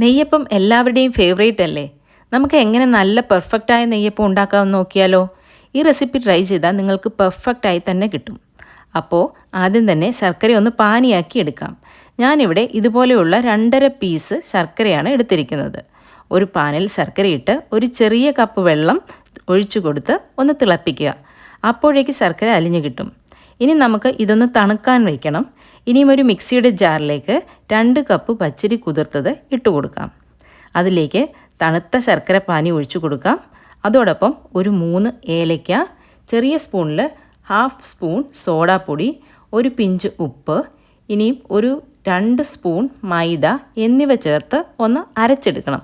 നെയ്യപ്പം എല്ലാവരുടെയും ഫേവറേറ്റ് അല്ലേ? നമുക്ക് എങ്ങനെ നല്ല പെർഫെക്റ്റായ നെയ്യപ്പം ഉണ്ടാക്കാമെന്ന് നോക്കിയാലോ? ഈ റെസിപ്പി ട്രൈ ചെയ്താൽ നിങ്ങൾക്ക് പെർഫെക്റ്റായി തന്നെ കിട്ടും. അപ്പോൾ ആദ്യം തന്നെ ശർക്കര ഒന്ന് പാനിയാക്കി എടുക്കാം. ഞാനിവിടെ ഇതുപോലെയുള്ള 2.5 പീസ് ശർക്കരയാണ് എടുത്തിരിക്കുന്നത്. ഒരു പാനിൽ ശർക്കരയിട്ട് ഒരു ചെറിയ കപ്പ് വെള്ളം ഒഴിച്ചു കൊടുത്ത് ഒന്ന് തിളപ്പിക്കുക. അപ്പോഴേക്ക് ശർക്കര അലിഞ്ഞു കിട്ടും. ഇനി നമുക്ക് ഇതൊന്ന് തണുക്കാൻ വയ്ക്കണം. ഇനിയും ഒരു മിക്സിയുടെ ജാറിലേക്ക് 2 കപ്പ് പച്ചരി കുതിർത്തത് ഇട്ട് കൊടുക്കാം. അതിലേക്ക് തണുത്ത ശർക്കര പാനി ഒഴിച്ചു കൊടുക്കാം. അതോടൊപ്പം ഒരു 3 ഏലയ്ക്ക, ചെറിയ സ്പൂണിൽ 1/2 സ്പൂൺ സോഡാപ്പൊടി, ഒരു പിഞ്ച് ഉപ്പ്, ഇനിയും ഒരു 2 സ്പൂൺ മൈദ എന്നിവ ചേർത്ത് ഒന്ന് അരച്ചെടുക്കണം.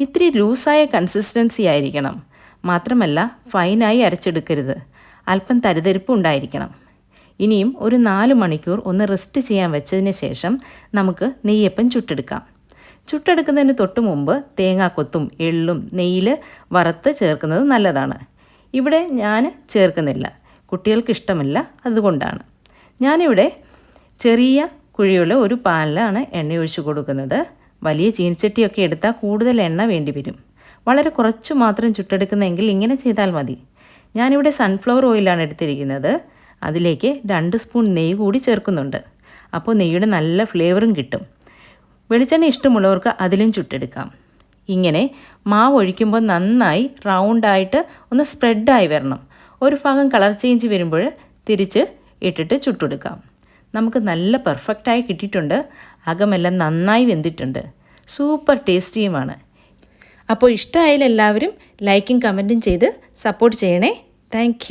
ഇത്തിരി ലൂസായ കൺസിസ്റ്റൻസി ആയിരിക്കണം. മാത്രമല്ല ഫൈനായി അരച്ചെടുക്കരുത്. അല്പം തരിതരിപ്പ് ഉണ്ടായിരിക്കണം. ഇനിയും ഒരു 4 മണിക്കൂർ ഒന്ന് റെസ്റ്റ് ചെയ്യാൻ വെച്ചതിന് ശേഷം നമുക്ക് നെയ്യപ്പം ചുട്ടെടുക്കാം. ചുട്ടെടുക്കുന്നതിന് തൊട്ട് മുമ്പ് തേങ്ങാക്കൊത്തും എള്ളും നെയ്യിൽ വറുത്ത് ചേർക്കുന്നത് നല്ലതാണ്. ഇവിടെ ഞാൻ ചേർക്കുന്നില്ല, കുട്ടികൾക്ക് ഇഷ്ടമില്ല, അതുകൊണ്ടാണ്. ഞാനിവിടെ ചെറിയ കുഴിയുള്ള ഒരു പാനിലാണ് എണ്ണ ഒഴിച്ച് കൊടുക്കുന്നത്. വലിയ ചീനിച്ചട്ടിയൊക്കെ എടുത്താൽ കൂടുതൽ എണ്ണ വേണ്ടി വരും. വളരെ കുറച്ച് മാത്രം ചുട്ടെടുക്കുന്നതെങ്കിൽ ഇങ്ങനെ ചെയ്താൽ മതി. ഞാനിവിടെ സൺഫ്ലവർ ഓയിലാണ് എടുത്തിരിക്കുന്നത്. അതിലേക്ക് 2 സ്പൂൺ നെയ്യ് കൂടി ചേർക്കുന്നുണ്ട്. അപ്പോൾ നെയ്യുടെ നല്ല ഫ്ലേവറും കിട്ടും. വെളിച്ചെണ്ണ ഇഷ്ടമുള്ളവർക്ക് അതിലും ചുട്ടെടുക്കാം. ഇങ്ങനെ മാവ് ഒഴിക്കുമ്പോൾ നന്നായി റൗണ്ടായിട്ട് ഒന്ന് സ്പ്രെഡായി വരണം. ഒരു ഭാഗം കളർ ചേഞ്ച് വരുമ്പോൾ തിരിച്ച് ഇട്ടിട്ട് ചുട്ടെടുക്കാം. നമുക്ക് നല്ല പെർഫെക്റ്റായി കിട്ടിയിട്ടുണ്ട്. അകമെല്ലാം നന്നായി വെന്തിട്ടുണ്ട്. സൂപ്പർ ടേസ്റ്റിയുമാണ്. അപ്പോൾ ഇഷ്ടമായാലും എല്ലാവരും ലൈക്കും കമൻറ്റും ചെയ്ത് സപ്പോർട്ട് ചെയ്യണേ. താങ്ക്